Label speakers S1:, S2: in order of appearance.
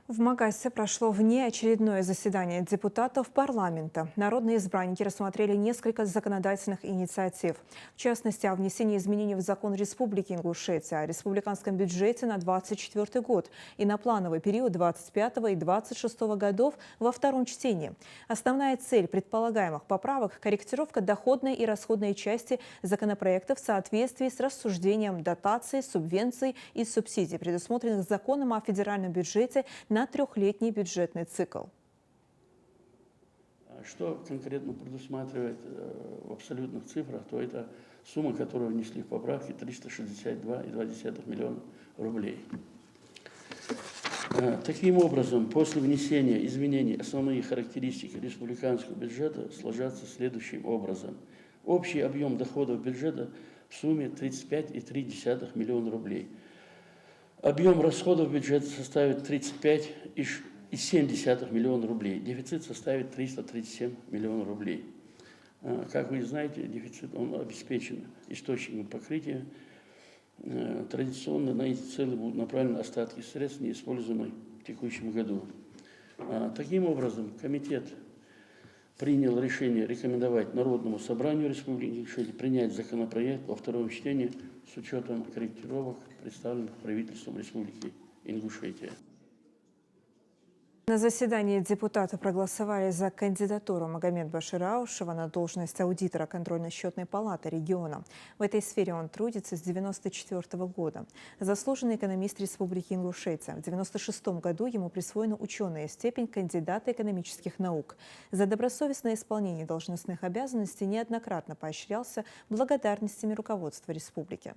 S1: В Магасе прошло внеочередное заседание депутатов парламента. Народные избранники рассмотрели несколько законодательных инициатив. В частности, о внесении изменений в закон Республики Ингушетия, о республиканском бюджете на 2024 год и на плановый период 2025 и 2026 годов во втором чтении. Основная цель предполагаемых поправок – корректировка доходной и расходной части законопроекта в соответствии с рассуждением дотаций, субвенций и субсидий, предусмотренных законом о федеральном бюджете на трехлетний бюджетный цикл.
S2: Что конкретно предусматривает в абсолютных цифрах, то это сумма, которую внесли в поправки, 362,2 миллиона рублей. Таким образом, после внесения изменений основные характеристики республиканского бюджета сложатся следующим образом. Общий объем доходов бюджета в сумме 35,3 миллиона рублей. Объем расходов бюджета составит 35,7 миллиона рублей. Дефицит составит 337 миллионов рублей. Как вы знаете, дефицит он обеспечен источником покрытия. Традиционно на эти цели будут направлены остатки средств, не используемые в текущем году. Таким образом, комитет принял решение рекомендовать Народному собранию Республики Ингушетия принять законопроект во втором чтении с учетом корректировок, представленных правительством Республики Ингушетия.
S1: На заседании депутаты проголосовали за кандидатуру Магомеда Башираушева на должность аудитора контрольно-счетной палаты региона. В этой сфере он трудится с 1994 года. Заслуженный экономист Республики Ингушетия. В 1996 году ему присвоена ученая степень кандидата экономических наук. За добросовестное исполнение должностных обязанностей неоднократно поощрялся благодарностями руководства республики.